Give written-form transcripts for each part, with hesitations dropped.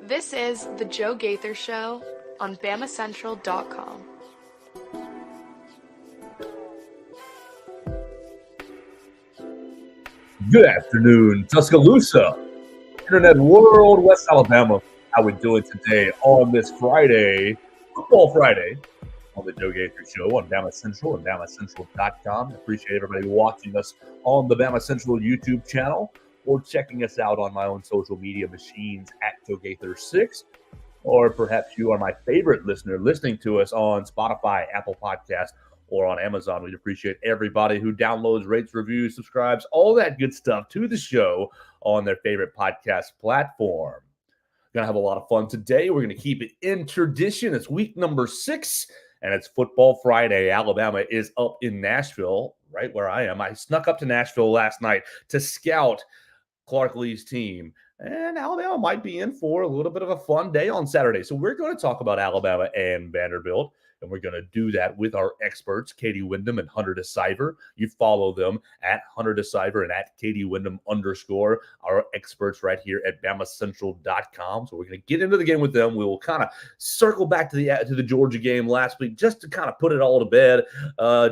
This is the Joe Gaither Show on BamaCentral.com. Good afternoon, Tuscaloosa, Internet World, West Alabama. How we doing today on this Friday, Football Friday, on the Joe Gaither Show on BamaCentral and BamaCentral.com. Appreciate everybody watching us on the BamaCentral YouTube channel or checking us out on my own social media machines at Joe Gaither 6. Or perhaps you are my favorite listener listening to us on Spotify, Apple Podcasts, or on Amazon. We'd appreciate everybody who downloads, rates, reviews, subscribes, all that good stuff to the show on their favorite podcast platform. Going to have a lot of fun today. We're going to keep it in tradition. It's week number 6, and it's Football Friday. Alabama is up in Nashville, right where I am. I snuck up to Nashville last night to scout Clark Lee's team, and Alabama might be in for a little bit of a fun day on Saturday. So we're going to talk about Alabama and Vanderbilt, and we're going to do that with our experts, Katie Wyndham and Hunter DeCyver. You follow them at Hunter DeCyver and at Katie Wyndham _, our experts right here at BamaCentral.com. So we're going to get into the game with them. We will kind of circle back to the Georgia game last week just to kind of put it all to bed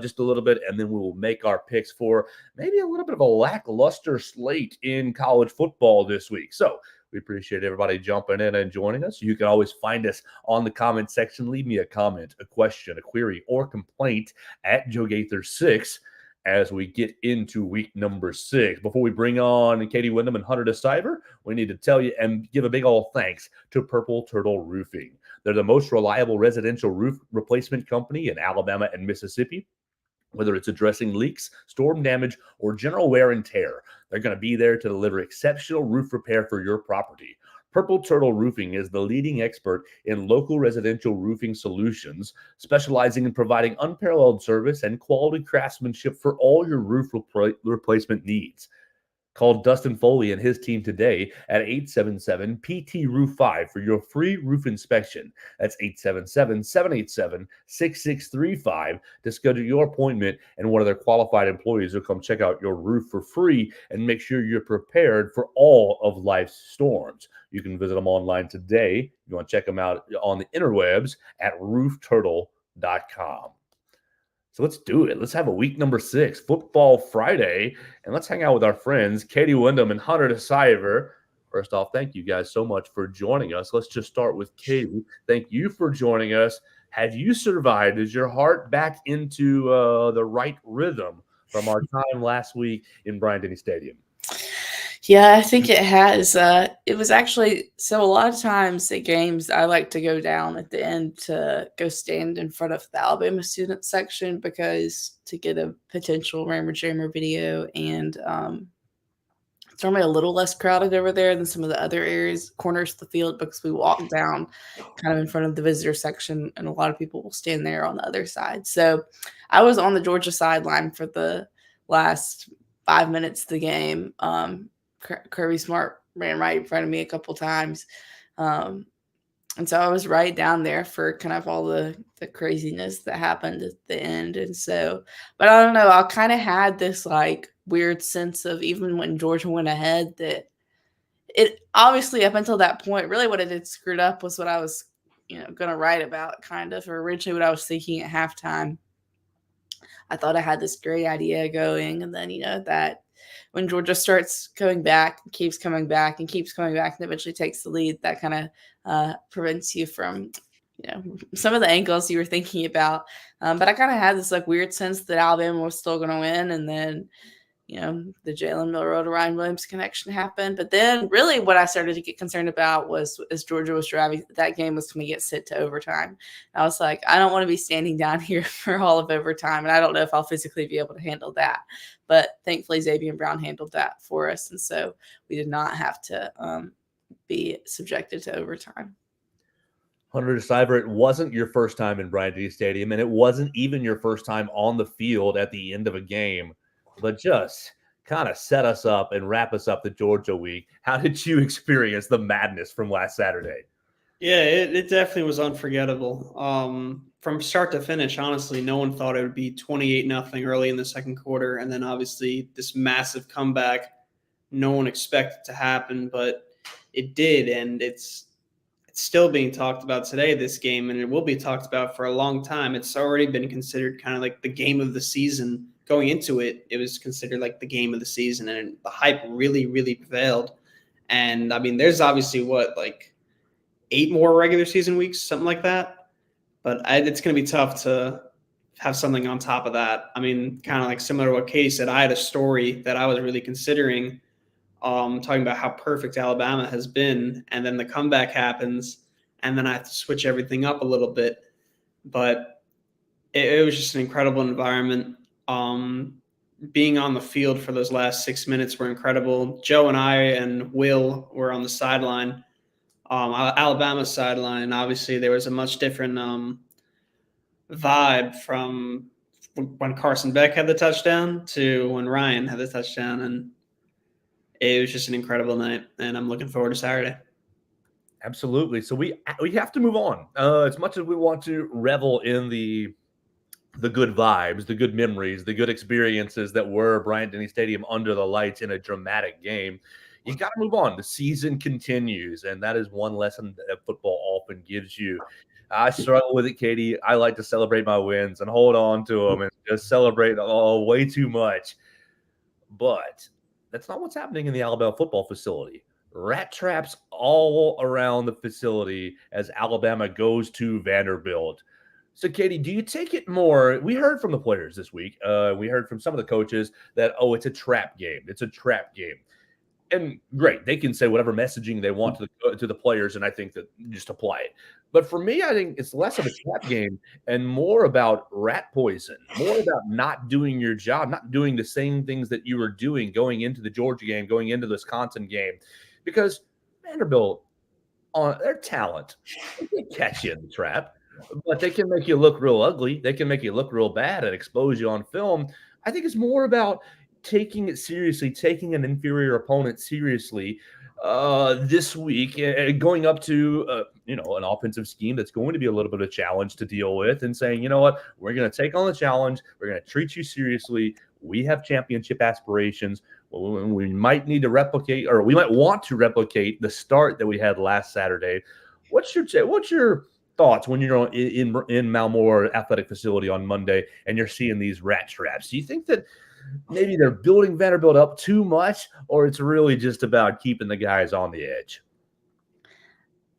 just a little bit, and then we will make our picks for maybe a little bit of a lackluster slate in college football this week. So we appreciate everybody jumping in and joining us. You can always find us on the comment section. Leave me a comment, a question, a query, or complaint at Joe Gaither 6 as we get into week number 6. Before we bring on Katie Wyndham and Hunter DeCyver, we need to tell you and give a big old thanks to Purple Turtle Roofing. They're the most reliable residential roof replacement company in Alabama and Mississippi. Whether it's addressing leaks, storm damage, or general wear and tear, they're going to be there to deliver exceptional roof repair for your property. Purple Turtle Roofing is the leading expert in local residential roofing solutions, specializing in providing unparalleled service and quality craftsmanship for all your roof replacement needs. Call Dustin Foley and his team today at 877-PT-ROOF-5 for your free roof inspection. That's 877-787-6635 to schedule your appointment, and one of their qualified employees will come check out your roof for free and make sure you're prepared for all of life's storms. You can visit them online today. You want to check them out on the interwebs at roofturtle.com. So let's do it. Let's have a week number 6, Football Friday, and let's hang out with our friends, Katie Wyndham and Hunter DeCyver. First off, thank you guys so much for joining us. Let's just start with Katie. Thank you for joining us. Have you survived? Is your heart back into the right rhythm from our time last week in Bryant-Denny Stadium? Yeah, I think it has. It was actually – so a lot of times at games, I like to go down at the end to go stand in front of the Alabama student section because to get a potential Rammer Jammer video, and it's normally a little less crowded over there than some of the other areas, corners of the field, because we walk down kind of in front of the visitor section, and a lot of people will stand there on the other side. So I was on the Georgia sideline for the last 5 minutes of the game. Kirby Smart ran right in front of me a couple times. And so I was right down there for kind of all the craziness that happened at the end. And so, but I don't know, I kind of had this like weird sense of, even when Georgia went ahead, that it obviously up until that point, really what it had screwed up was what I was, going to write about kind of, or originally what I was thinking at halftime. I thought I had this great idea going, and then, that when Georgia starts coming back, keeps coming back, and eventually takes the lead, that kind of prevents you from, some of the angles you were thinking about. But I kind of had this like weird sense that Alabama was still going to win, and then, the Jalen Milroe to Ryan Williams connection happened. But then really what I started to get concerned about was, as Georgia was driving, that game was going to get sent to overtime. I was like, I don't want to be standing down here for all of overtime, and I don't know if I'll physically be able to handle that. But thankfully, Xavier Brown handled that for us, and so we did not have to be subjected to overtime. Hunter DeCyver, it wasn't your first time in Bryant-Denny Stadium, and it wasn't even your first time on the field at the end of a game. But just kind of set us up and wrap us up the Georgia week. How did you experience the madness from last Saturday? Yeah, it definitely was unforgettable. From start to finish, honestly, no one thought it would be 28-0 early in the second quarter, and then obviously this massive comeback. No one expected to happen, but it did, and it's still being talked about today, this game, and it will be talked about for a long time. It's already been considered kind of like the game of the season. Going into it, it was considered like the game of the season, and the hype really, really prevailed. And I mean, there's obviously like 8 more regular season weeks, something like that. But it's going to be tough to have something on top of that. I mean, kind of like similar to what Katie said, I had a story that I was really considering, talking about how perfect Alabama has been, and then the comeback happens, and then I have to switch everything up a little bit. But it was just an incredible environment. Being on the field for those last 6 minutes were incredible. Joe and I and Will were on the sideline, Alabama sideline. Obviously, there was a much different vibe from when Carson Beck had the touchdown to when Ryan had the touchdown, and it was just an incredible night, and I'm looking forward to Saturday. Absolutely. So we have to move on. As much as we want to revel in the good vibes, the good memories, the good experiences that were Bryant-Denny Stadium under the lights in a dramatic game, you got to move on. The season continues, and that is one lesson that football often gives you. I struggle with it, Katie. I like to celebrate my wins and hold on to them and just celebrate way too much. But that's not what's happening in the Alabama football facility. Rat traps all around the facility as Alabama goes to Vanderbilt. So, Katie, do you take it more? We heard from the players this week. We heard from some of the coaches that, it's a trap game. It's a trap game. And great, they can say whatever messaging they want to the players, and I think that just apply it. But for me, I think it's less of a trap game and more about rat poison, more about not doing your job, not doing the same things that you were doing going into the Georgia game, going into the Wisconsin game. Because Vanderbilt, on their talent, they can catch you in the trap, but they can make you look real ugly. They can make you look real bad and expose you on film. I think it's more about taking it seriously, taking an inferior opponent seriously this week, going up to an offensive scheme that's going to be a little bit of a challenge to deal with, and saying, you know what, we're going to take on the challenge. We're going to treat you seriously. We have championship aspirations. We might need to replicate, or we might want to replicate the start that we had last Saturday. What's your thoughts when you're in Malmore Athletic Facility on Monday and you're seeing these rat traps? Do you think that maybe they're building Vanderbilt up too much, or it's really just about keeping the guys on the edge?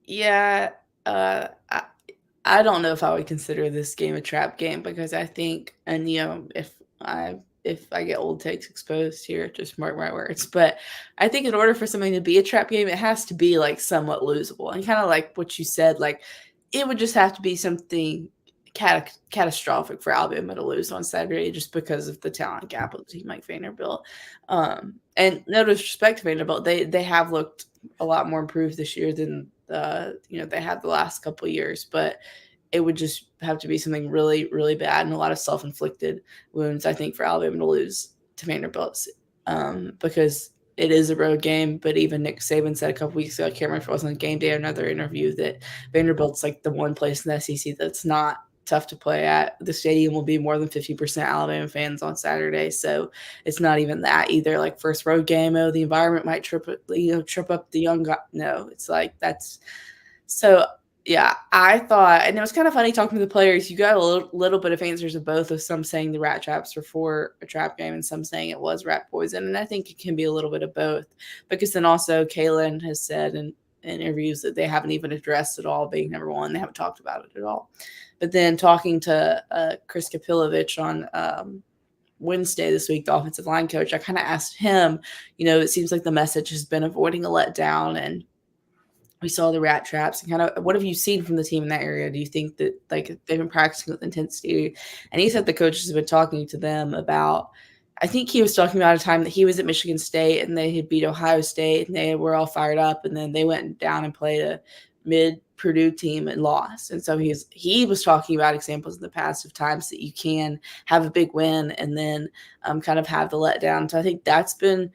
Yeah, I don't know if I would consider this game a trap game, because I think, and if I get old takes exposed here, just mark my words. But I think in order for something to be a trap game, it has to be like somewhat losable. And kind of like what you said, like it would just have to be something catastrophic for Alabama to lose on Saturday, just because of the talent gap of a team like Vanderbilt. And no disrespect to Vanderbilt, they have looked a lot more improved this year than they had the last couple of years, but it would just have to be something really, really bad and a lot of self-inflicted wounds, I think, for Alabama to lose to Vanderbilt, because it is a road game. But even Nick Saban said a couple weeks ago, I can't remember if it was on game day or another interview, that Vanderbilt's like the one place in the SEC that's not tough to play at. The stadium will be more than 50% Alabama fans on Saturday, so it's not even that either. Like first road game, the environment might trip up the young guy. No, it's like that's so. Yeah, I thought, and it was kind of funny talking to the players. You got a little bit of answers of both, of some saying the rat traps were for a trap game and some saying it was rat poison. And I think it can be a little bit of both, because then also Kaylin has said in interviews that they haven't even addressed at all being number one. They haven't talked about it at all. But then talking to Chris Kapilovich on Wednesday this week, the offensive line coach, I kind of asked him, it seems like the message has been avoiding a letdown, and we saw the rat traps, and kind of what have you seen from the team in that area? Do you think that like they've been practicing with intensity? And he said the coaches have been talking to them about, I think he was talking about a time that he was at Michigan State and they had beat Ohio State and they were all fired up, and then they went down and played a mid-Purdue team and lost. And so he was talking about examples in the past of times that you can have a big win and then kind of have the letdown. So I think that's been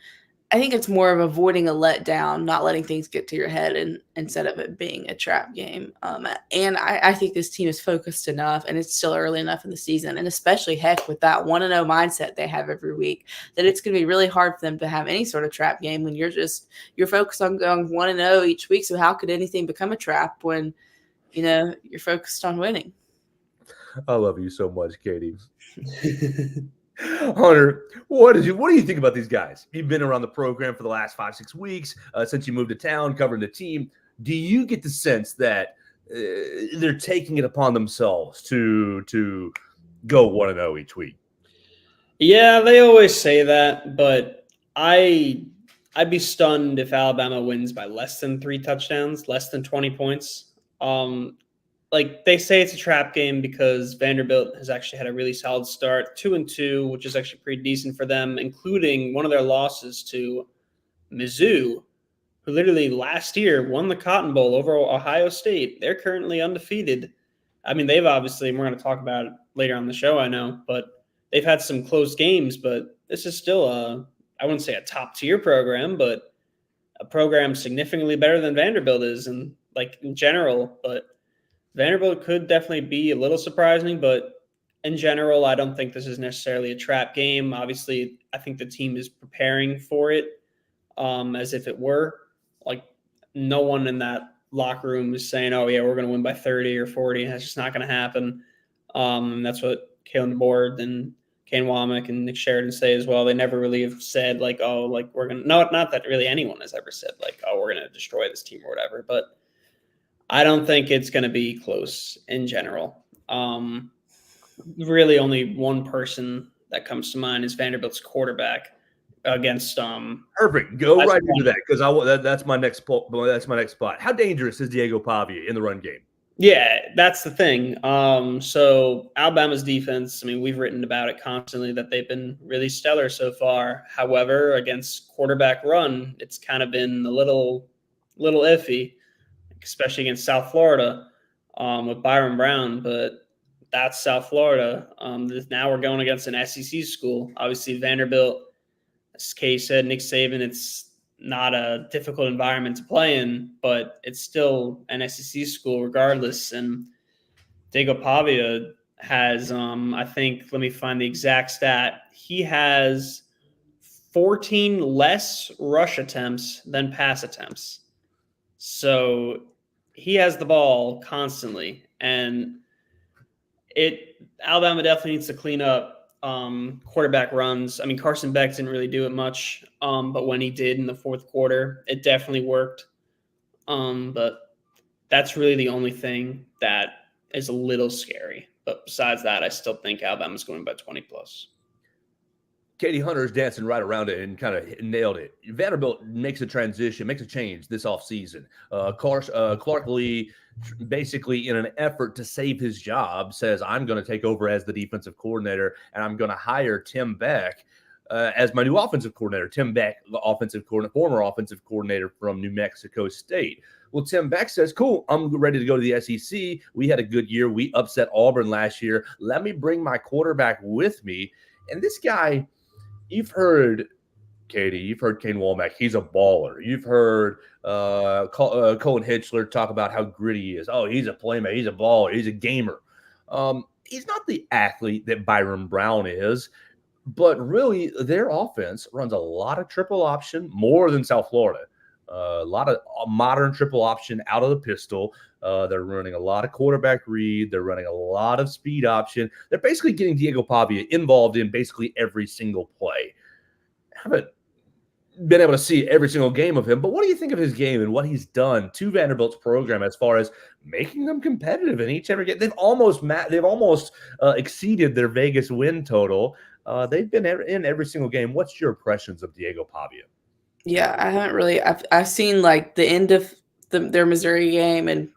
I think it's more of avoiding a letdown, not letting things get to your head, and instead of it being a trap game. And I think this team is focused enough, and it's still early enough in the season, and especially heck with that 1-0 mindset they have every week, that it's going to be really hard for them to have any sort of trap game when you're focused on going 1-0 each week. So how could anything become a trap when you're focused on winning? I love you so much, Katie. Hunter, what do you think about these guys? You've been around the program for the last 5-6 weeks since you moved to town covering the team. Do you get the sense that they're taking it upon themselves to go 1-0 each week? Yeah, they always say that, but I'd be stunned if Alabama wins by less than 3 touchdowns, less than 20 points. Like they say it's a trap game because Vanderbilt has actually had a really solid start, 2-2, which is actually pretty decent for them, including one of their losses to Mizzou, who literally last year won the Cotton Bowl over Ohio State. They're currently undefeated. I mean, they've obviously, and we're going to talk about it later on the show, I know, but they've had some close games, but this is still I wouldn't say a top tier program, but a program significantly better than Vanderbilt is, and like in general, but Vanderbilt could definitely be a little surprising, but in general, I don't think this is necessarily a trap game. Obviously, I think the team is preparing for it as if it were. Like, no one in that locker room is saying, oh, yeah, we're going to win by 30 or 40. That's just not going to happen. And that's what Kalen DeBoer and Kane Womack and Nick Sheridan say as well. They never really have said, like, oh, like, we're going to – no, not that really anyone has ever said, like, oh, we're going to destroy this team or whatever. But I don't think it's going to be close in general. Really only one person that comes to mind is Vanderbilt's quarterback against Perfect. Go right into that because that's my next spot. How dangerous is Diego Pavia in the run game? Yeah, that's the thing. So Alabama's defense, I mean, we've written about it constantly that they've been really stellar so far. However, against quarterback run, it's kind of been a little iffy, especially against South Florida with Byron Brown, but that's South Florida. Now we're going against an SEC school. Obviously, Vanderbilt, as Kay said, Nick Saban, it's not a difficult environment to play in, but it's still an SEC school regardless. And Diego Pavia has, I think, let me find the exact stat. He has 14 less rush attempts than pass attempts. So he has the ball constantly, and Alabama definitely needs to clean up quarterback runs. I mean, Carson Beck didn't really do it much, but when he did in the fourth quarter, it definitely worked. But that's really the only thing that is a little scary. But besides that, I still think Alabama's going by 20 plus. Katie Hunter's dancing right around it and kind of nailed it. Vanderbilt makes a change this offseason. Clark Lee, basically in an effort to save his job, says, I'm going to take over as the defensive coordinator, and I'm going to hire Tim Beck as my new offensive coordinator. Tim Beck, former offensive coordinator from New Mexico State. Well, Tim Beck says, cool, I'm ready to go to the SEC. We had a good year. We upset Auburn last year. Let me bring my quarterback with me. And this guy – you've heard, Katie, you've heard Kane Womack. He's a baller. You've heard Colin Hitchler talk about how gritty he is. Oh, he's a playmaker. He's a baller. He's a gamer. He's not the athlete that Byron Brown is, but really their offense runs a lot of triple option, more than South Florida. A lot of modern triple option out of the pistol. They're running a lot of quarterback read. They're running a lot of speed option. They're basically getting Diego Pavia involved in basically every single play. I haven't been able to see every single game of him, but what do you think of his game and what he's done to Vanderbilt's program as far as making them competitive in every game? They've almost exceeded their Vegas win total. They've been in every single game. What's your impressions of Diego Pavia? Yeah, I haven't really. I've seen like the end of their Missouri game and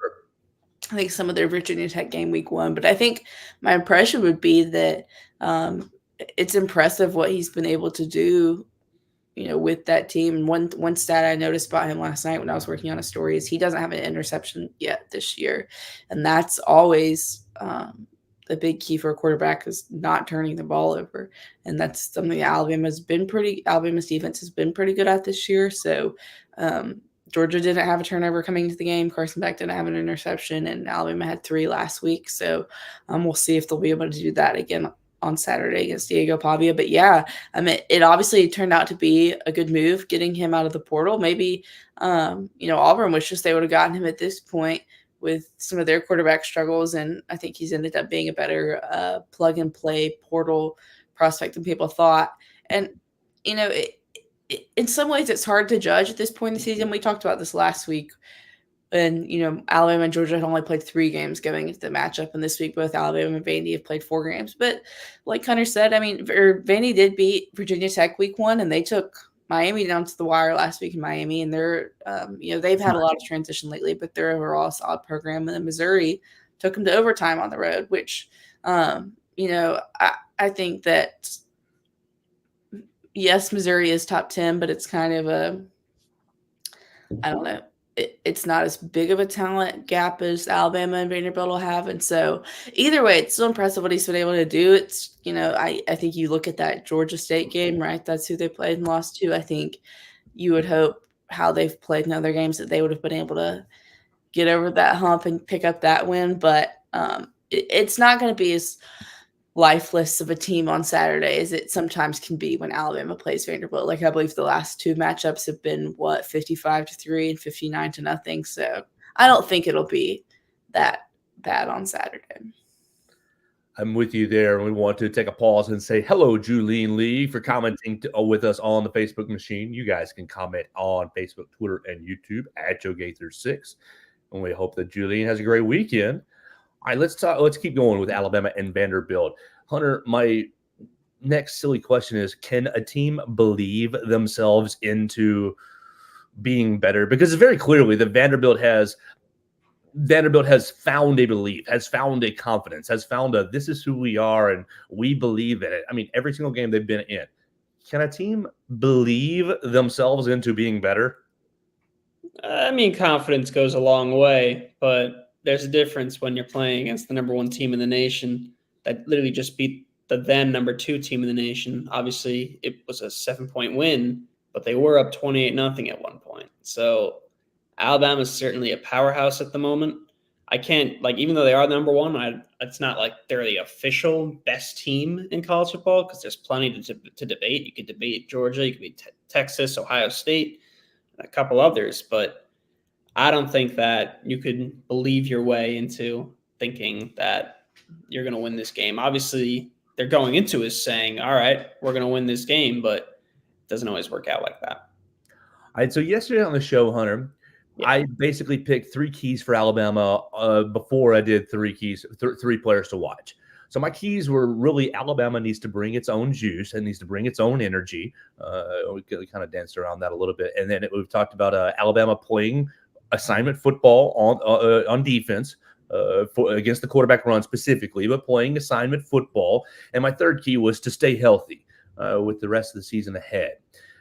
I think some of their Virginia Tech game week 1. But I think my impression would be that it's impressive what he's been able to do, with that team. One stat I noticed about him last night when I was working on a story is he doesn't have an interception yet this year, and that's always the big key for a quarterback is not turning the ball over. And that's something that Alabama's defense has been pretty good at this year. So Georgia didn't have a turnover coming into the game. Carson Beck didn't have an interception, and Alabama had 3 last week. So we'll see if they'll be able to do that again on Saturday against Diego Pavia. But yeah, I mean, it obviously turned out to be a good move getting him out of the portal. Maybe, Auburn wishes they would have gotten him at this point with some of their quarterback struggles. And I think he's ended up being a better plug and play portal prospect than people thought. And, in some ways it's hard to judge at this point in the season. We talked about this last week. And, Alabama and Georgia had only played 3 games going into the matchup. And this week, both Alabama and Vandy have played 4 games. But like Hunter said, I mean, Vandy did beat Virginia Tech week 1, and they took Miami down to the wire last week in Miami. And they're, they've had a lot of transition lately, but they're overall a solid program. And then Missouri took them to overtime on the road, which, I think that, yes, Missouri is top 10, but it's kind of I don't know. It's not as big of a talent gap as Alabama and Vanderbilt will have. And so either way, it's still impressive what he's been able to do. It's, I think you look at that Georgia State game, right? That's who they played and lost to. I think you would hope how they've played in other games that they would have been able to get over that hump and pick up that win. But it's not going to be as lifeless of a team on Saturday as it sometimes can be when Alabama plays Vanderbilt. Like I believe the last 2 matchups have been 55-3 and 59-0. So I don't think it'll be that bad on Saturday. I'm with you there. We want to take a pause and say hello, Julene Lee, for commenting with us on the Facebook machine. You guys can comment on Facebook, Twitter, and YouTube at Joe Gaither 6. And we hope that Julene has a great weekend. All right, let's keep going with Alabama and Vanderbilt. Hunter, my next silly question is, can a team believe themselves into being better? Because very clearly the Vanderbilt has found a belief, has found a confidence, has found this is who we are and we believe in it. I mean, every single game they've been in. Can a team believe themselves into being better? I mean, confidence goes a long way, but there's a difference when you're playing against the number 1 team in the nation that literally just beat the then number 2 team in the nation. Obviously, it was a 7-point win, but they were up 28-0 at one point. So Alabama is certainly a powerhouse at the moment. I can't, even though they are the number 1, it's not like they're the official best team in college football because there's plenty to debate. You could debate Georgia, you could beat Texas, Ohio State, and a couple others, but I don't think that you could believe your way into thinking that you're going to win this game. Obviously, they're going into it saying, all right, we're going to win this game, but it doesn't always work out like that. All right, so yesterday on the show, Hunter, I basically picked 3 keys for Alabama before I did 3 players to watch. So my keys were really Alabama needs to bring its own juice and needs to bring its own energy. We kind of danced around that a little bit. And then we've talked about Alabama playing assignment football on defense against the quarterback run specifically, but playing assignment football. And my third key was to stay healthy with the rest of the season ahead.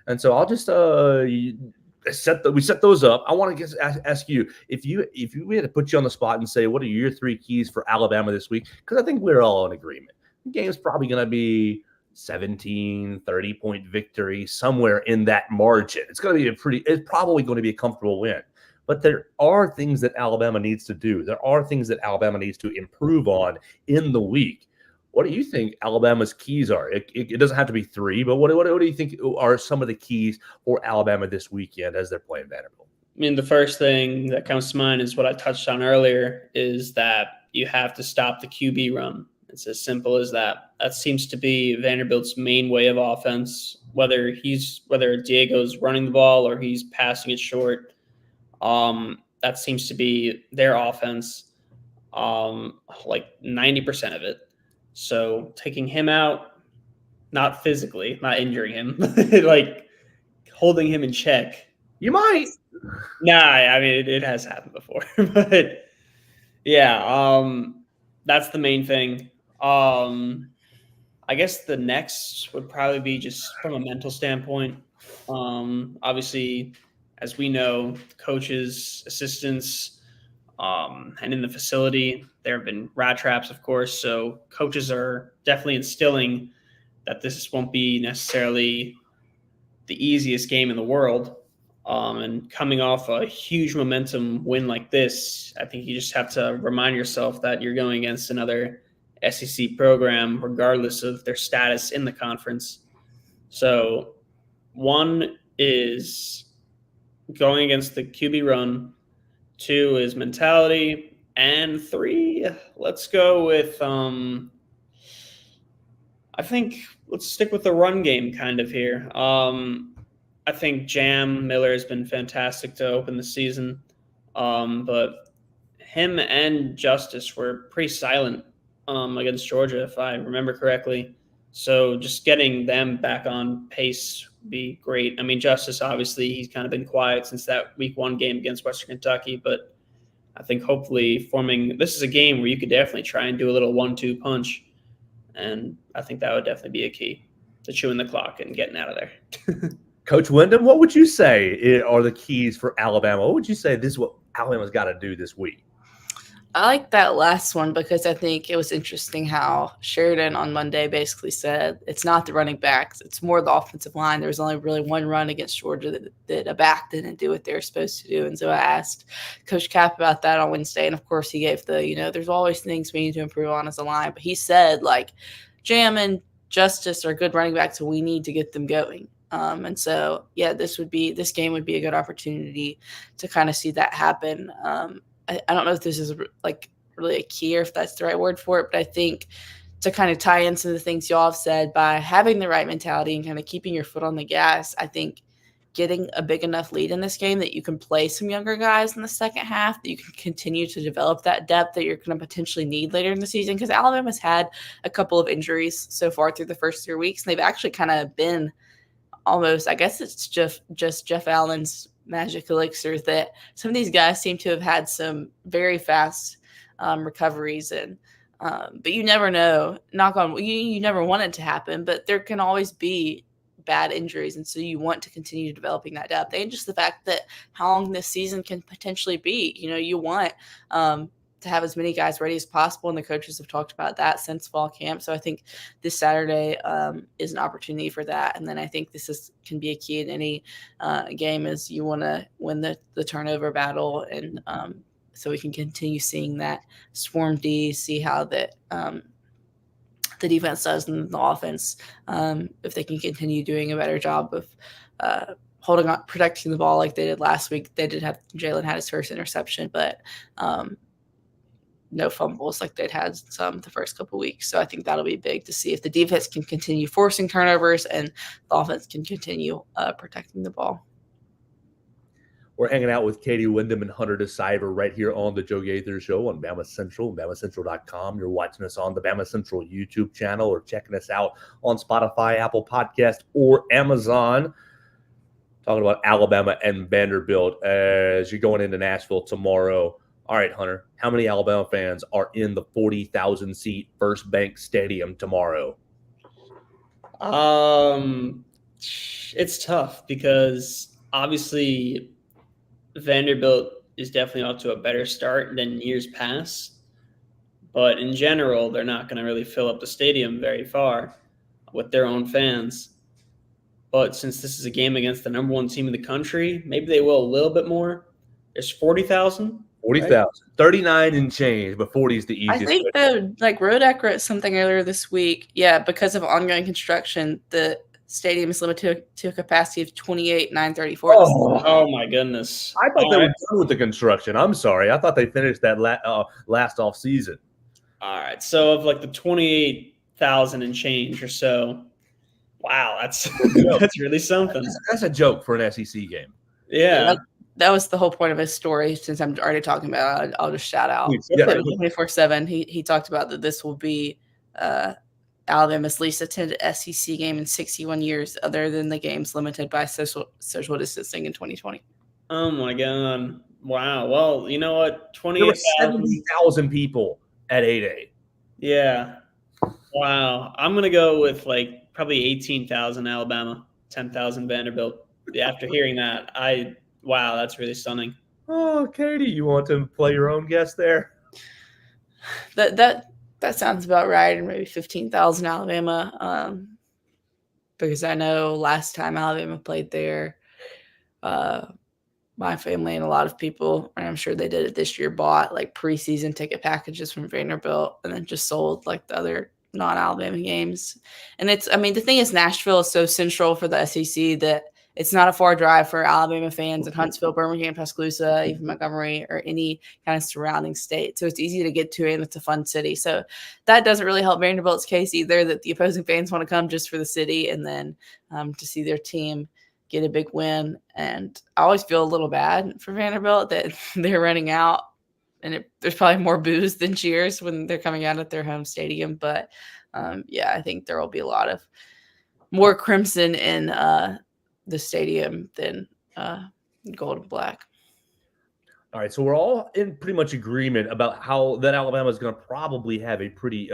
And so I'll just we set those up. I want to ask you if we had to put you on the spot and say, what are your 3 keys for Alabama this week? Because I think we're all in agreement. The game's probably going to be 17, 30-point victory, somewhere in that margin. It's probably going to be a comfortable win. But there are things that Alabama needs to do. There are things that Alabama needs to improve on in the week. What do you think Alabama's keys are? It doesn't have to be 3, but what do you think are some of the keys for Alabama this weekend as they're playing Vanderbilt? I mean, the first thing that comes to mind is what I touched on earlier, is that you have to stop the QB run. It's as simple as that. That seems to be Vanderbilt's main way of offense, whether Diego's running the ball or he's passing it short. That seems to be their offense, 90% of it. So taking him out, not physically, not injuring him, holding him in check. You might. Nah, I mean, it has happened before. But, yeah, that's the main thing. I guess the next would probably be just from a mental standpoint. Obviously, as we know, coaches, assistants, And in the facility, there have been rat traps, of course. So coaches are definitely instilling that this won't be necessarily the easiest game in the world. And coming off a huge momentum win like this, I think you just have to remind yourself that you're going against another SEC program, regardless of their status in the conference. So one is going against the QB run. 2 is mentality. And 3, let's go with I think let's stick with the run game kind of here. I think Jam Miller has been fantastic to open the season. But him and Justice were pretty silent against Georgia, if I remember correctly. So just getting them back on pace would be great. I mean, Justice, obviously, he's kind of been quiet since that week 1 game against Western Kentucky, but I think hopefully this is a game where you could definitely try and do a little 1-2 punch. And I think that would definitely be a key to chewing the clock and getting out of there. Coach Wyndham, what would you say are the keys for Alabama? What would you say this is what Alabama's got to do this week? I like that last one because I think it was interesting how Sheridan on Monday basically said it's not the running backs, it's more the offensive line. There was only really one run against Georgia that a back didn't do what they were supposed to do. And so I asked Coach Cap about that on Wednesday. And, of course, he gave there's always things we need to improve on as a line. But he said, Jam and Justice are good running backs, and we need to get them going. And so, yeah, this game would be a good opportunity to kind of see that happen. I don't know if this is really a key or if that's the right word for it, but I think to kind of tie into the things y'all have said, by having the right mentality and kind of keeping your foot on the gas, I think getting a big enough lead in this game that you can play some younger guys in the second half, that you can continue to develop that depth that you're going to potentially need later in the season. Because Alabama's had a couple of injuries so far through the first 3 weeks, and they've actually kind of been almost, I guess it's just Jeff Allen's magic elixir that some of these guys seem to have had some very fast recoveries. And but you never know, you never want it to happen, but there can always be bad injuries, and so you want to continue developing that depth. And just the fact that how long this season can potentially be, you want to have as many guys ready as possible, and the coaches have talked about that since fall camp. So I think this Saturday is an opportunity for that. And then I think can be a key in any game, is you want to win the turnover battle, and so we can continue seeing that swarm D, see how that the defense does and the offense, if they can continue doing a better job of holding on, protecting the ball like they did last week. They did have Jalen had his first interception, but no fumbles like they'd had some the first couple of weeks. So I think that'll be big to see if the defense can continue forcing turnovers and the offense can continue protecting the ball. We're hanging out with Katie Wyndham and Hunter DeCyver right here on the Joe Gaither Show on BamaCentral, BamaCentral.com. You're watching us on the BamaCentral YouTube channel or checking us out on Spotify, Apple Podcast, or Amazon. Talking about Alabama and Vanderbilt as you're going into Nashville tomorrow. All right, Hunter, how many Alabama fans are in the 40,000-seat First Bank Stadium tomorrow? It's tough because obviously Vanderbilt is definitely off to a better start than years past. But in general, they're not going to really fill up the stadium very far with their own fans. But since this is a game against the number 1 team in the country, maybe they will a little bit more. There's 40,000. 40,000. Right? 39 and change, but 40 is the easiest. I think Rodeck wrote something earlier this week. Yeah, because of ongoing construction, the stadium is limited to a capacity of 28,934. Oh my goodness. I thought they were done with the construction. I'm sorry. I thought they finished that last off season. All right. So of the 28,000 and change or so, wow, that's really something. That's a joke for an SEC game. Yeah. That was the whole point of his story. Since I'm already talking about it, I'll just shout out. 24/7. He talked about that this will be Alabama's least attended SEC game in 61 years, other than the games limited by social distancing in 2020. Oh my God! Wow. Well, you know what? 70,000 people at 8A. Yeah. Wow. I'm gonna go with probably 18,000 Alabama, 10,000 Vanderbilt. After hearing that, wow, that's really stunning. Oh, Katie, you want to play your own guess there? That sounds about right. Or maybe 15,000 Alabama. Because I know last time Alabama played there, my family and a lot of people, and I'm sure they did it this year, bought like preseason ticket packages from Vanderbilt and then just sold like the other non-Alabama games. And the thing is, Nashville is so central for the SEC that it's not a far drive for Alabama fans in Huntsville, Birmingham, Tuscaloosa, even Montgomery, or any kind of surrounding state. So it's easy to get to, and it's a fun city. So that doesn't really help Vanderbilt's case either, that the opposing fans want to come just for the city and then to see their team get a big win. And I always feel a little bad for Vanderbilt that they're running out, and there's probably more boos than cheers when they're coming out at their home stadium. But I think there will be a lot of more crimson in the stadium than gold and black. All right, so we're all in pretty much agreement about how that Alabama is going to probably have a pretty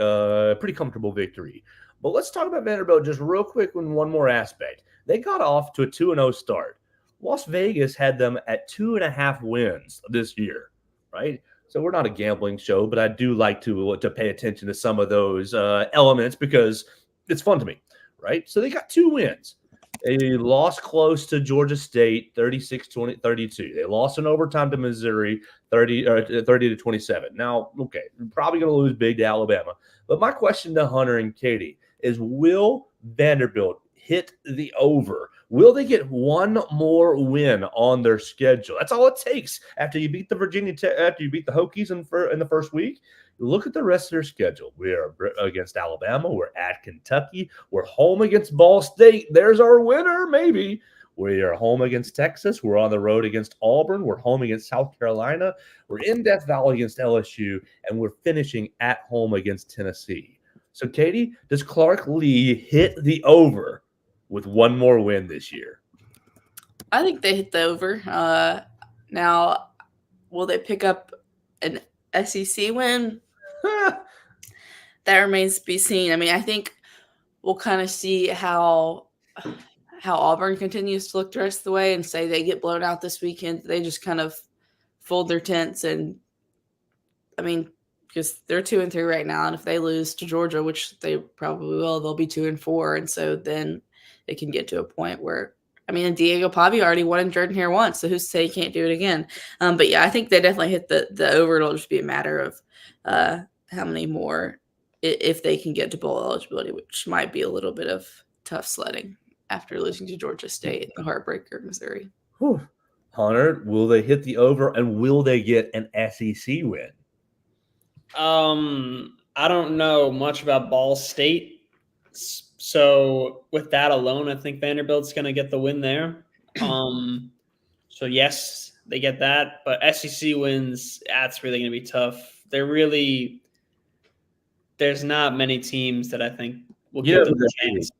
comfortable victory. But let's talk about Vanderbilt just real quick in one more aspect. They got off to a 2-0 start. Las Vegas had them at 2.5 wins this year, right? So we're not a gambling show, but I do like to pay attention to some of those elements because it's fun to me, right? So they got 2 wins. They lost close to Georgia State, 36-32. They lost in overtime to Missouri, 30-27. Now, okay, probably going to lose big to Alabama. But my question to Hunter and Katie is, will Vanderbilt hit the over? Will they get one more win on their schedule? That's all it takes. After you beat the after you beat the Hokies in the first week, look at the rest of their schedule. We are against Alabama. We're at Kentucky. We're home against Ball State. There's our winner, maybe. We are home against Texas. We're on the road against Auburn. We're home against South Carolina. We're in Death Valley against LSU, and we're finishing at home against Tennessee. So, Katie, does Clark Lee hit the over with one more win this year? I think they hit the over. Now, will they pick up an SEC win? That remains to be seen. I mean, I think we'll kind of see how Auburn continues to look the rest of the way, and say they get blown out this weekend. They just kind of fold their tents, and I mean, because they're 2-3 right now, and if they lose to Georgia, which they probably will, they'll be 2-4, and so then it can get to a point where, I mean, Diego Pavia already won in Jordan here once, so who's to say he can't do it again? But yeah, I think they definitely hit the over. It'll just be a matter of how many more, if they can get to bowl eligibility, which might be a little bit of tough sledding after losing to Georgia State, the heartbreaker, Missouri. Whew. Hunter, will they hit the over, and will they get an SEC win? I don't know much about Ball State. So with that alone, I think Vanderbilt's going to get the win there. So yes, they get that, but SEC wins, that's really going to be tough. There's not many teams that I think will give them a chance.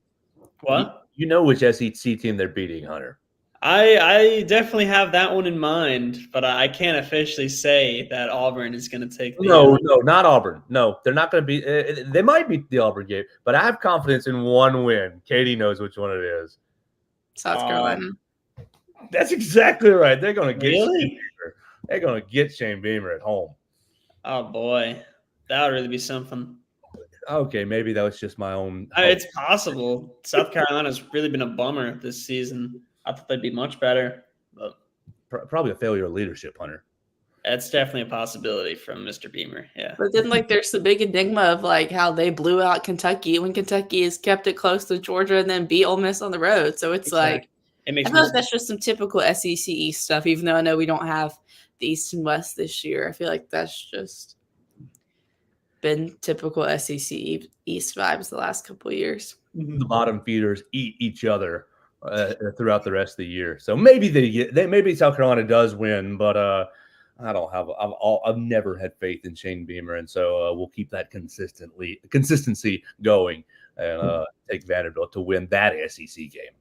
What? You know which SEC team they're beating, Hunter. I definitely have that one in mind, but I can't officially say that Auburn is going to take the No, not Auburn. No, they're not going to be. They might beat the Auburn game, but I have confidence in one win. Katie knows which one it is. South Carolina. That's exactly right. They're going to get Really? Shane Beamer. They're going to get Shane Beamer at home. Oh boy, that would really be something. Okay, maybe that was just my own. It's possible. South Carolina's really been a bummer this season. I thought they'd be much better, but probably a failure of leadership, Hunter. That's definitely a possibility from Mr. Beamer. Yeah. But then, there's the big enigma of how they blew out Kentucky when Kentucky has kept it close to Georgia and then beat Ole Miss on the road. So it's Exactly. It I makes feel like that's just some typical SEC East stuff. Even though I know we don't have the East and West this year, I feel like that's just been typical SEC East vibes the last couple of years. The bottom feeders eat each other throughout the rest of the year. So maybe maybe South Carolina does win, but I've never had faith in Shane Beamer, and so we'll keep that consistency going and take Vanderbilt to win that SEC game.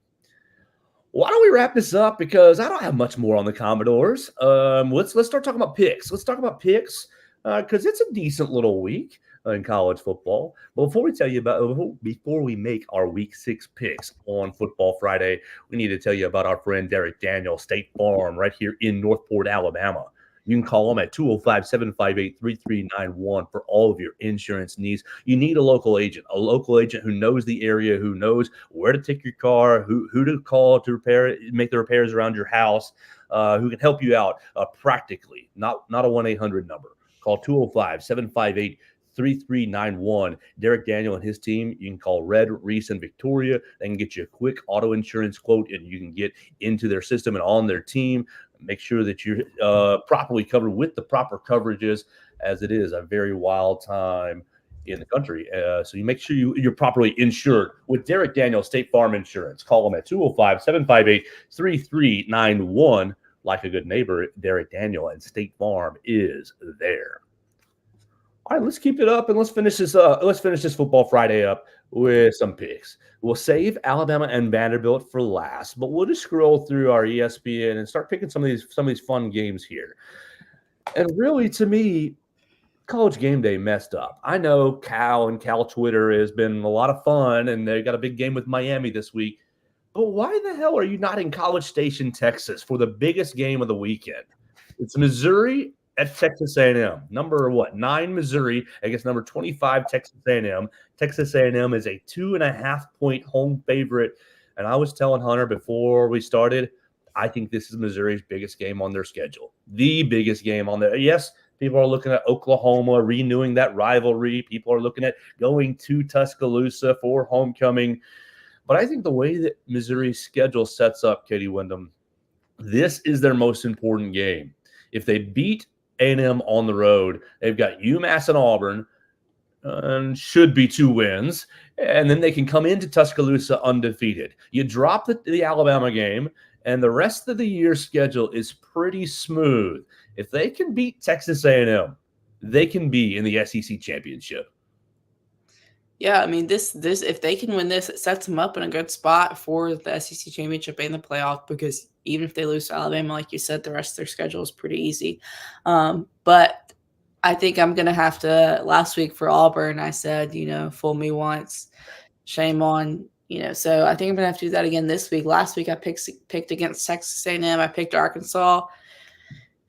Why don't we wrap this up? Because I don't have much more on the Commodores. Let's start talking about picks. Let's talk about picks because it's a decent little week. in college football. But before we make our Week 6 picks on Football Friday, we need to tell you about our friend Derek Daniel, State Farm, right here in Northport, Alabama. You can call them at 205-758-3391 for all of your insurance needs. You need a local agent who knows the area, who knows where to take your car, who to call to make the repairs around your house, who can help you out practically, not a 1-800 number. Call 205-758-3391. Derek Daniel and his team, you can call Red, Reese, and Victoria. They can get you a quick auto insurance quote, and you can get into their system and on their team. Make sure that you're properly covered with the proper coverages, as it is a very wild time in the country. So you make sure you're properly insured with Derek Daniel State Farm Insurance. Call them at 205-758-3391. Like a good neighbor, Derek Daniel and State Farm is there. All right, let's keep it up and let's finish this Football Friday up with some picks. We'll save Alabama and Vanderbilt for last, but we'll just scroll through our ESPN and start picking some of these fun games here. And really, to me, College Game Day messed up. I know Cal Twitter has been a lot of fun, and they got a big game with Miami this week. But why the hell are you not in College Station, Texas, for the biggest game of the weekend? It's Missouri at Texas A&M. Number 9 Missouri against number 25 Texas A&M. Texas A&M is a 2.5-point home favorite. And I was telling Hunter before we started, I think this is Missouri's biggest game on their schedule. The biggest game on there. Yes, people are looking at Oklahoma, renewing that rivalry. People are looking at going to Tuscaloosa for homecoming. But I think the way that Missouri's schedule sets up, Katie Wyndham, this is their most important game. If they beat A&M on the road, they've got UMass and Auburn, and should be 2 wins, and then they can come into Tuscaloosa undefeated. You drop the Alabama game, and the rest of the year's schedule is pretty smooth. If they can beat Texas A&M, they can be in the SEC championship. Yeah, I mean, this if they can win this, it sets them up in a good spot for the SEC championship and the playoff, because even if they lose to Alabama, like you said, the rest of their schedule is pretty easy. But I think I'm going to have to – last week for Auburn, I said, fool me once, shame on – so I think I'm going to have to do that again this week. Last week I picked against Texas A&M. I picked Arkansas.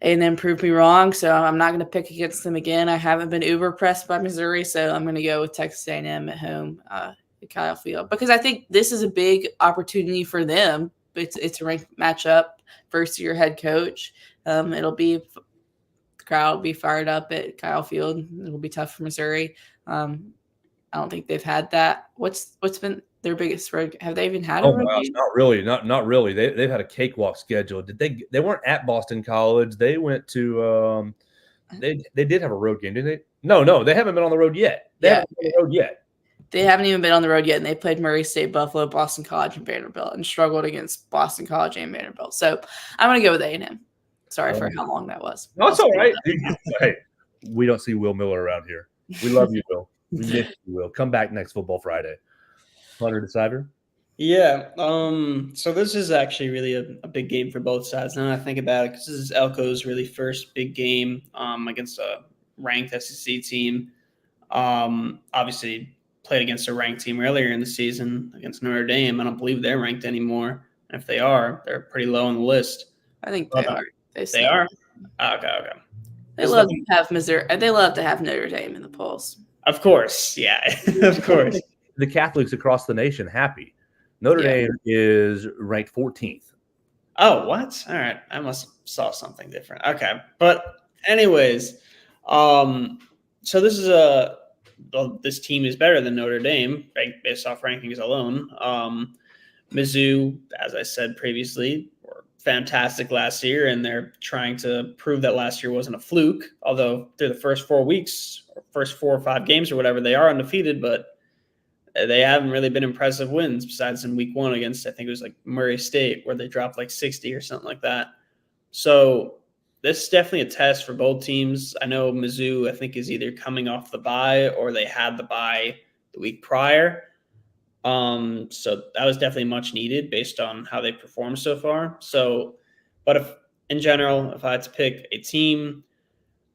A&M proved me wrong, so I'm not going to pick against them again. I haven't been uber pressed by Missouri, so I'm going to go with Texas A&M at home at Kyle Field, because I think this is a big opportunity for them. It's a ranked matchup versus your head coach. The crowd will be fired up at Kyle Field. It'll be tough for Missouri. I don't think they've had that. What's been their biggest road? Have they even had a road game? Not really. Not really. They've had a cakewalk schedule. They weren't at Boston College. They went to they did have a road game, didn't they? No, they haven't been on the road yet. They haven't been on the road yet. They haven't even been on the road yet, and they played Murray State, Buffalo, Boston College, and Vanderbilt, and struggled against Boston College and Vanderbilt. So I'm going to go with A&M. Sorry for how long that was. No, it's all right. Hey, we don't see Will Miller around here. We love you, Will. We miss you, Will. Come back next Football Friday. Hunter DeCiver? Yeah. So this is actually really a big game for both sides. Now that I think about it, because this is Elko's really first big game against a ranked SEC team. Obviously played against a ranked team earlier in the season against Notre Dame. I don't believe they're ranked anymore. And if they are, they're pretty low on the list. I think they are. They are? Okay. They love to have Missouri. They love to have Notre Dame in the polls. Of course. Yeah, of course. The Catholics across the nation happy. Notre Dame is ranked 14th. Oh, what? All right. I must have saw something different. Okay. But anyways, so this is this team is better than Notre Dame based off rankings alone. Mizzou, as I said previously, were fantastic last year, and they're trying to prove that last year wasn't a fluke, although through the first 4 weeks, or first 4 or 5 games or whatever, they are undefeated, but they haven't really been impressive wins besides in week 1 against, I think it was like Murray State, where they dropped like 60 or something like that. So this is definitely a test for both teams. I know Mizzou, I think, is either coming off the bye or they had the bye the week prior. So that was definitely much needed based on how they performed so far. So, but if I had to pick a team,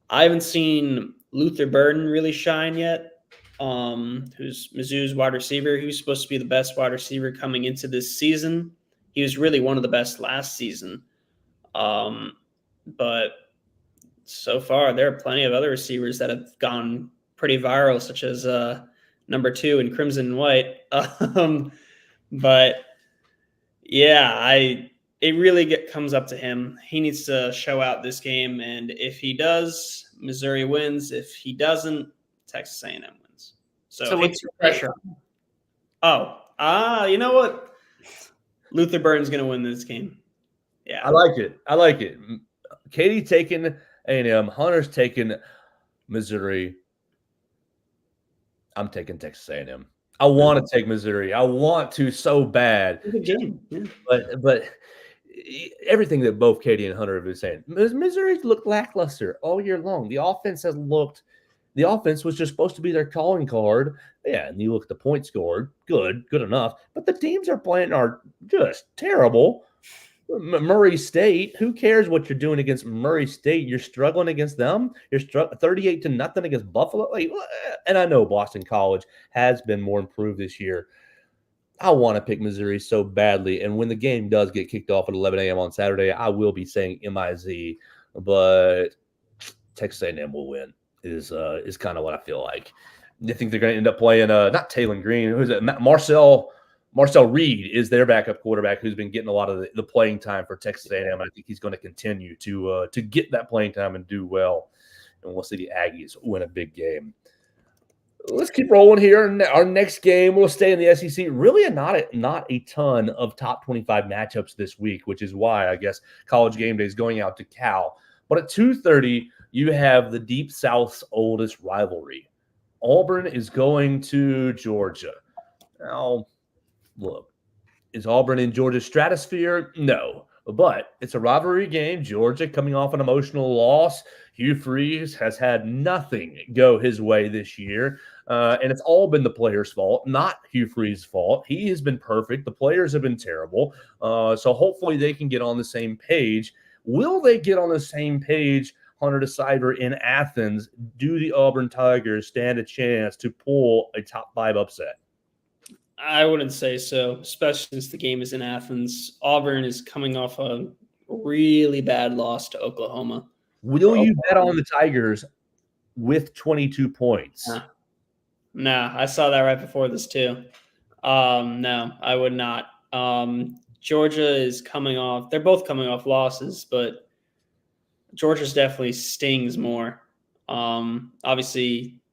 I haven't seen Luther Burden really shine yet. who's Mizzou's wide receiver. He was supposed to be the best wide receiver coming into this season. He was really one of the best last season. But so far, there are plenty of other receivers that have gone pretty viral, such as number 2 in crimson and white. But yeah, it really comes up to him. He needs to show out this game, and if he does, Missouri wins. If he doesn't, Texas A&M wins. So what's your pressure? You know what? Luther Burden's going to win this game. Yeah, I like it. Katie taking A&M, Hunter's taking Missouri. I'm taking Texas A&M. I want to take Missouri. I want to so bad. Yeah. But everything that both Katie and Hunter have been saying, Missouri's looked lackluster all year long. The offense was just supposed to be their calling card. Yeah, and you look at the points scored, good enough. But the teams they're playing are just terrible. Murray State, who cares what you're doing against Murray State? You're struggling against them. You're 38-0 against Buffalo. And I know Boston College has been more improved this year. I want to pick Missouri so badly. And when the game does get kicked off at 11 a.m. on Saturday, I will be saying MIZ. But Texas A&M will win is kind of what I feel like. I think they're going to end up playing not Taylon Green. Who's it? Marcel Reed is their backup quarterback who's been getting a lot of the playing time for Texas A&M. I think he's going to continue to get that playing time and do well. And we'll see the Aggies win a big game. Let's keep rolling here. Our next game, we'll stay in the SEC. Really not a ton of top 25 matchups this week, which is why I guess College Game Day is going out to Cal. But at 2:30, you have the Deep South's oldest rivalry. Auburn is going to Georgia. Now, look, is Auburn in Georgia's stratosphere? No, but it's a rivalry game. Georgia coming off an emotional loss. Hugh Freeze has had nothing go his way this year, and it's all been the players' fault, not Hugh Freeze's fault. He has been perfect. The players have been terrible, so hopefully they can get on the same page. Will they get on the same page, Hunter DeCider, in Athens? Do the Auburn Tigers stand a chance to pull a top 5 upset? I wouldn't say so, especially since the game is in Athens. Auburn is coming off a really bad loss to Oklahoma. Will you bet on the Tigers with 22 points? No, I saw that right before this too. No, I would not. Georgia is coming off – they're both coming off losses, but Georgia's definitely stings more. Obviously –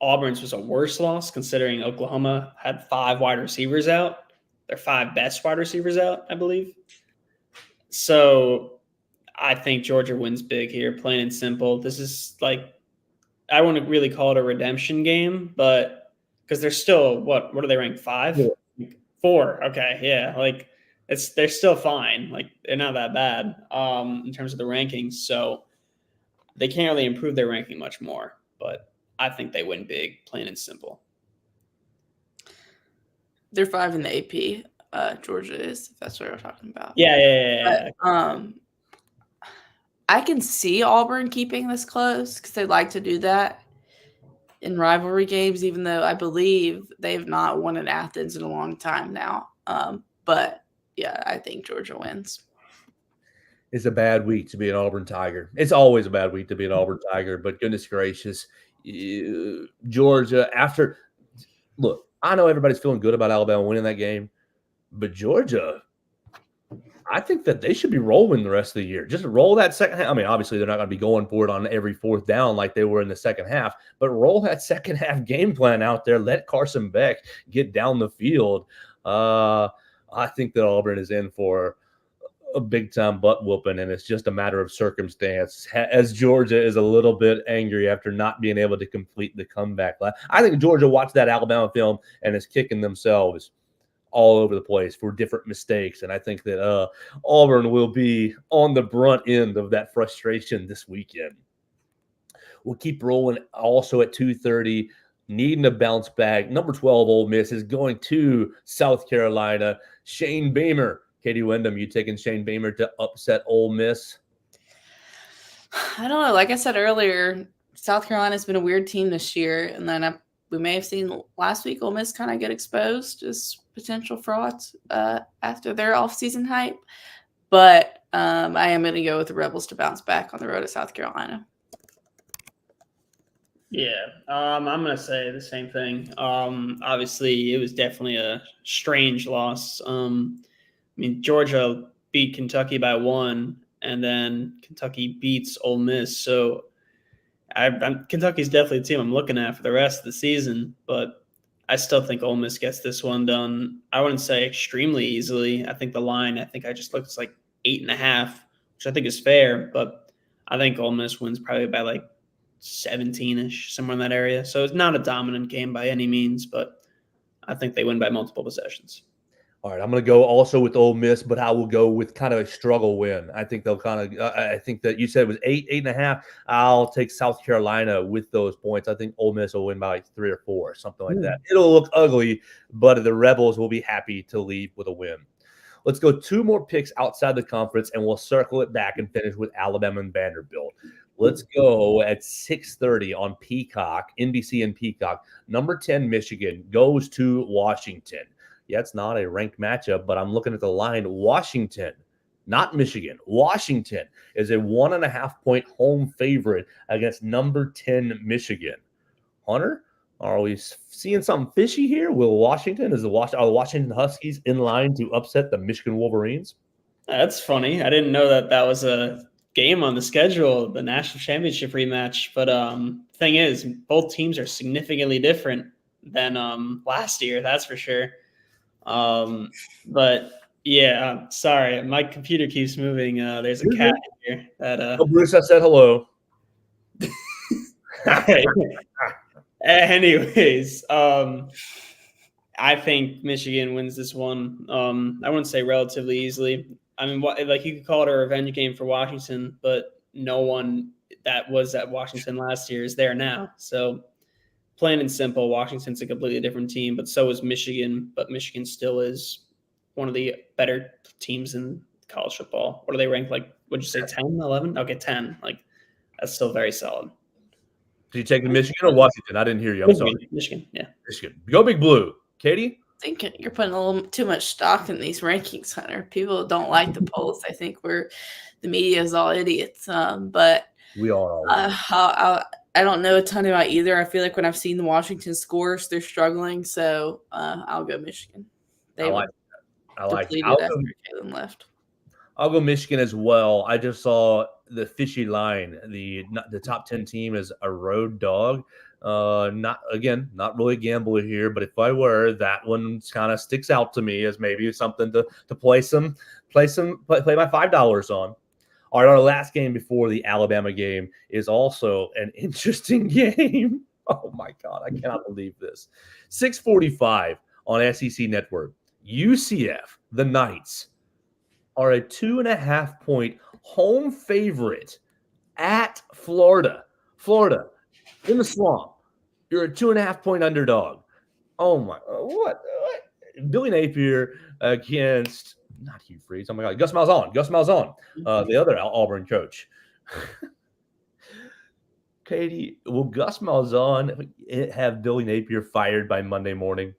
Auburn's was a worse loss considering Oklahoma had 5 wide receivers out. Their 5 best wide receivers out, I believe. So I think Georgia wins big here, plain and simple. This is I wouldn't really call it a redemption game, but because they're still, what are they ranked, 5? 4. Okay. Yeah. They're still fine. They're not that bad in terms of the rankings. So they can't really improve their ranking much more, but I think they win big, plain and simple. They're 5 in the AP. Georgia is, if that's what we're talking about. Yeah. But, I can see Auburn keeping this close because they like to do that in rivalry games, even though I believe they have not won in Athens in a long time now. But, yeah, I think Georgia wins. It's a bad week to be an Auburn Tiger. It's always a bad week to be an Auburn Tiger, but goodness gracious, Georgia look, I know everybody's feeling good about Alabama winning that game, but Georgia, I think that they should be rolling the rest of the year. Just roll that second half. I mean, obviously they're not going to be going for it on every 4th down like they were in the second half, but roll that second half game plan out there. Let Carson Beck get down the field. I think that Auburn is in for a big-time butt whooping, and it's just a matter of circumstance as Georgia is a little bit angry after not being able to complete the comeback. I think Georgia watched that Alabama film and is kicking themselves all over the place for different mistakes, and I think that Auburn will be on the brunt end of that frustration this weekend. We'll keep rolling also at 2:30, needing a bounce back. Number 12 Ole Miss is going to South Carolina. Shane Beamer. Katie Wyndham, you taking Shane Beamer to upset Ole Miss? I don't know. Like I said earlier, South Carolina's been a weird team this year, and then we may have seen last week Ole Miss kind of get exposed as potential frauds after their offseason hype. But I am going to go with the Rebels to bounce back on the road at South Carolina. Yeah, I'm going to say the same thing. Obviously, it was definitely a strange loss. Georgia beat Kentucky by 1, and then Kentucky beats Ole Miss. So Kentucky's definitely a team I'm looking at for the rest of the season, but I still think Ole Miss gets this one done. I wouldn't say extremely easily. I think the line, I just looked, it's like 8.5, which I think is fair, but I think Ole Miss wins probably by like 17-ish, somewhere in that area. So it's not a dominant game by any means, but I think they win by multiple possessions. All right, I'm going to go also with Ole Miss, but I will go with kind of a struggle win. I think they'll kind of I think that you said it was 8.5. I'll take South Carolina with those points. I think Ole Miss will win by 3 or 4, something like that. It'll look ugly, but the Rebels will be happy to leave with a win. Let's go 2 more picks outside the conference, and we'll circle it back and finish with Alabama and Vanderbilt. Let's go at 6:30 on Peacock, NBC and Peacock. Number 10, Michigan, goes to Washington. Yeah, it's not a ranked matchup, but I'm looking at the line. Washington, not Michigan. Washington is a 1.5-point home favorite against number 10 Michigan. Hunter, are we seeing something fishy here? Are the Washington Huskies in line to upset the Michigan Wolverines? That's funny. I didn't know that was a game on the schedule, the national championship rematch. But thing is, both teams are significantly different than last year. That's for sure. But yeah, sorry, my computer keeps moving. There's a cat here that Bruce, I said hello. Anyways, I think Michigan wins this one. I wouldn't say relatively easily. I mean, like you could call it a revenge game for Washington, but no one that was at Washington last year is there now. So plain and simple, Washington's a completely different team, but so is Michigan. But Michigan still is one of the better teams in college football. What are they ranked? Like, would you say 10, 11? Okay, 10. Like, that's still very solid. Did you take the Michigan or Washington? I didn't hear you. I'm sorry. Michigan, yeah. Michigan. Go Big Blue. Katie? I think you're putting a little too much stock in these rankings, Hunter. People don't like the polls. I think the media is all idiots. But we are. I don't know a ton about either. I feel like when I've seen the Washington scores, they're struggling. So I'll go Michigan. I like it. After Kalen left. I'll go Michigan as well. I just saw the fishy line. The top 10 team is a road dog. Not really a gambler here, but if I were, that one kind of sticks out to me as maybe something to play my $5 on. All right, our last game before the Alabama game is also an interesting game. Oh my God, I cannot believe this. 6:45 on SEC Network. UCF, the Knights, are a 2.5-point home favorite at Florida. Florida, in the swamp. You're a 2.5-point underdog. Oh my, what? Billy Napier against, not Hugh Freeze. Oh my God, Gus Malzahn. The other Auburn coach. Katie, will Gus Malzahn have Billy Napier fired by Monday morning?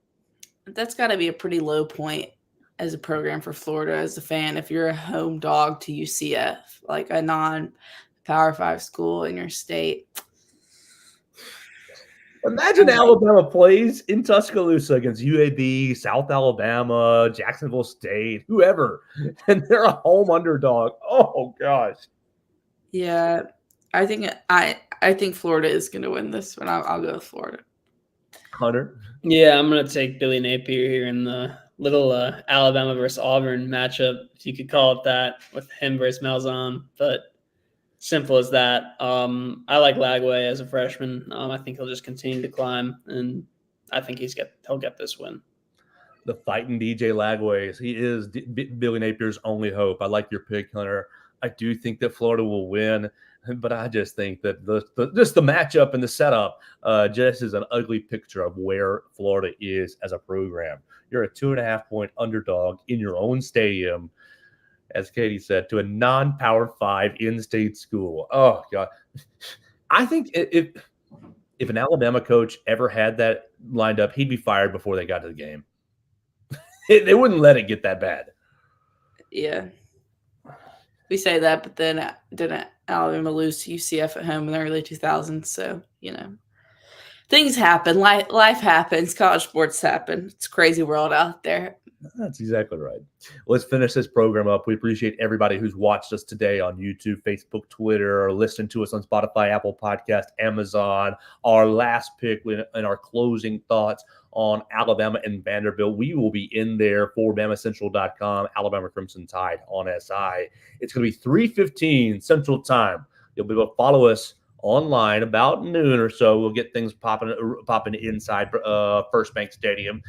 That's got to be a pretty low point as a program for Florida as a fan. If you're a home dog to UCF, like a non-Power 5 school in your state. Imagine Alabama plays in Tuscaloosa against UAB, South Alabama, Jacksonville State, whoever, and they're a home underdog. Oh gosh. Yeah, I think Florida is going to win this one. I'll go with Florida. Hunter? Yeah, I'm going to take Billy Napier here in the little Alabama versus Auburn matchup, if you could call it that, with him versus Malzahn. But simple as that. I like Lagway as a freshman. I think he'll just continue to climb, and I think he'll get this win. The fighting DJ Lagway. He is Billy Napier's only hope. I like your pick, Hunter. I do think that Florida will win, but I just think that the matchup and the setup just is an ugly picture of where Florida is as a program. You're a 2.5-point underdog in your own stadium, as Katie said, to a non-Power 5 in-state school. Oh, God. I think if an Alabama coach ever had that lined up, he'd be fired before they got to the game. They wouldn't let it get that bad. Yeah. We say that, but then didn't Alabama lose to UCF at home in the early 2000s? So, things happen. Life happens. College sports happen. It's a crazy world out there. That's exactly right. Let's finish this program up. We appreciate everybody who's watched us today on YouTube, Facebook, Twitter, or listened to us on Spotify, Apple Podcast, Amazon. Our last pick and our closing thoughts on Alabama and Vanderbilt. We will be in there for BamaCentral.com, Alabama Crimson Tide on SI. It's going to be 3:15 Central Time. You'll be able to follow us online about noon or so. We'll get things popping inside First Bank Stadium.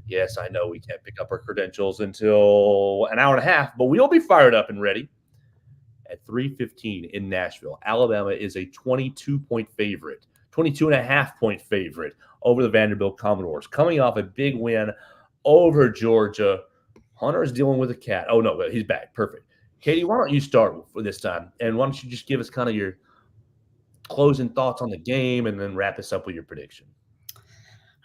Yes, I know we can't pick up our credentials until an hour and a half, but we'll be fired up and ready at 3:15 in Nashville. Alabama is a 22-point favorite, 22.5-point favorite over the Vanderbilt Commodores, coming off a big win over Georgia. Hunter is dealing with a cat. Oh, no, he's back. Perfect. Katie, why don't you start for this time? And why don't you just give us kind of your closing thoughts on the game and then wrap us up with your prediction?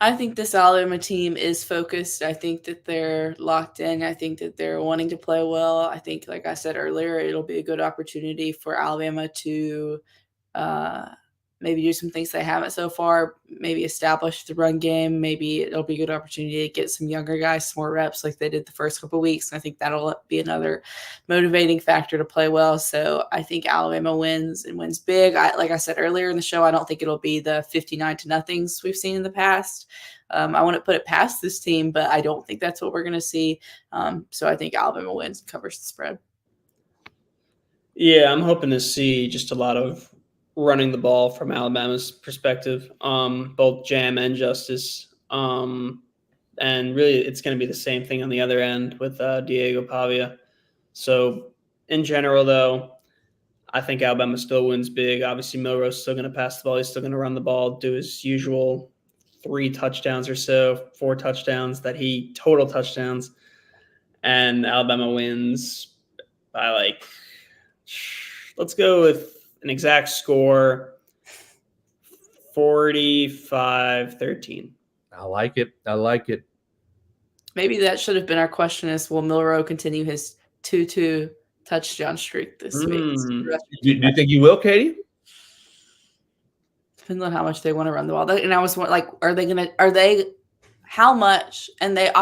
I think this Alabama team is focused. I think that they're locked in. I think that they're wanting to play well. I think, like I said earlier, it'll be a good opportunity for Alabama to maybe do some things they haven't so far, maybe establish the run game. Maybe it'll be a good opportunity to get some younger guys some more reps like they did the first couple of weeks. And I think that'll be another motivating factor to play well. So I think Alabama wins and wins big. Like I said earlier in the show, I don't think it'll be the 59-0 we've seen in the past. I wouldn't put it past this team, but I don't think that's what we're going to see. So I think Alabama wins and covers the spread. Yeah, I'm hoping to see just a lot of running the ball from Alabama's perspective, both Jam and Justice. And really, it's going to be the same thing on the other end with Diego Pavia. So, in general, though, I think Alabama still wins big. Obviously, Milroe's still going to pass the ball. He's still going to run the ball, do his usual 3 touchdowns or so, 4 touchdowns total touchdowns. And Alabama wins by let's go with an exact score, 45-13. I like it. Maybe that should have been our question is, will Milroe continue his 2-2 touchdown streak this week? Do you think you will, Katie? Depends on how much they want to run the ball. And I was like, how much, and they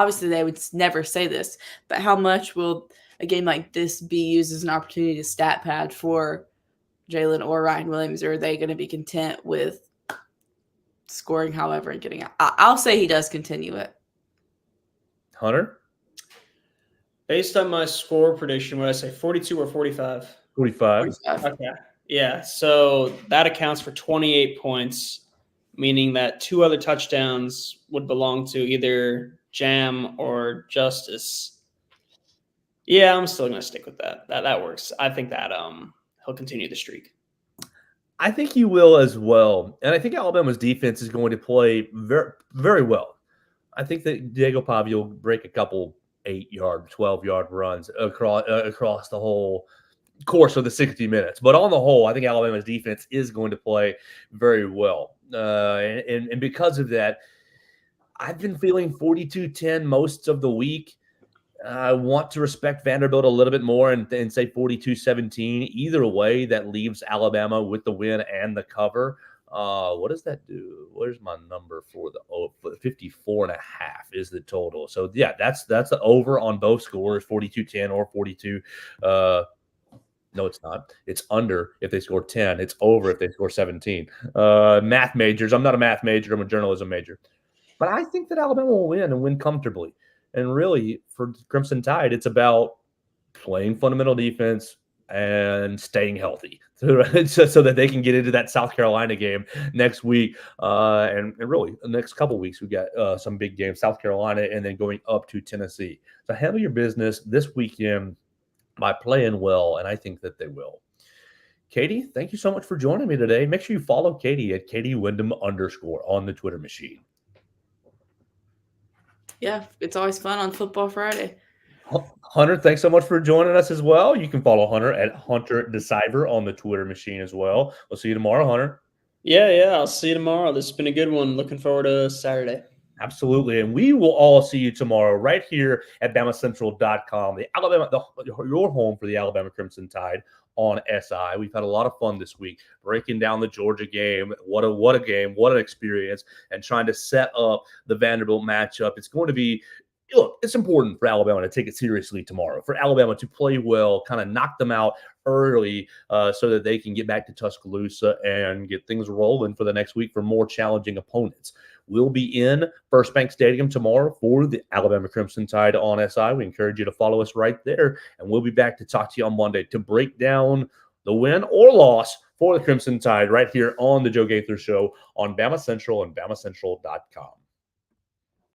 would never say this, but how much will a game like this be used as an opportunity to stat pad for Jalen or Ryan Williams, or are they going to be content with scoring however and getting out? I'll say he does continue it. Hunter? Based on my score prediction, what did I say, 42 or 45? 45. Okay. Yeah, so that accounts for 28 points, meaning that 2 other touchdowns would belong to either Jam or Justice. Yeah, I'm still going to stick with that. That works. I think that he'll continue the streak. I think he will as well. And I think Alabama's defense is going to play very, very well. I think that Diego Pavia will break a couple 8-yard, 12-yard runs across the whole course of the 60 minutes. But on the whole, I think Alabama's defense is going to play very well. And because of that, I've been feeling 42-10 most of the week. I want to respect Vanderbilt a little bit more and say 42-17. Either way, that leaves Alabama with the win and the cover. What does that do? Where's my number for the 54.5 is the total. So, yeah, that's the over on both scores, 42-10 or 42. No, it's not. It's under if they score 10. It's over if they score 17. Math majors. I'm not a math major. I'm a journalism major. But I think that Alabama will win and win comfortably. And really, for Crimson Tide, it's about playing fundamental defense and staying healthy so that they can get into that South Carolina game next week. And really, the next couple of weeks, we've got some big games, South Carolina, and then going up to Tennessee. So handle your business this weekend by playing well, and I think that they will. Katie, thank you so much for joining me today. Make sure you follow Katie at KatieWyndham_ on the Twitter machine. Yeah, it's always fun on Football Friday. Hunter, thanks so much for joining us as well. You can follow Hunter at Hunter Deceiver on the Twitter machine as well. We'll see you tomorrow, Hunter. Yeah. I'll see you tomorrow. This has been a good one. Looking forward to Saturday. Absolutely. And we will all see you tomorrow right here at BamaCentral.com, your home for the Alabama Crimson Tide on SI. We've had a lot of fun this week breaking down the Georgia game. What a game, what an experience, and trying to set up the Vanderbilt matchup. It's going to be look, it's important for Alabama to take it seriously tomorrow, for Alabama to play well, kind of knock them out early so that they can get back to Tuscaloosa and get things rolling for the next week for more challenging opponents. We'll be in First Bank Stadium tomorrow for the Alabama Crimson Tide on SI. We encourage you to follow us right there, and we'll be back to talk to you on Monday to break down the win or loss for the Crimson Tide right here on the Joe Gaither Show on Bama Central and BamaCentral.com.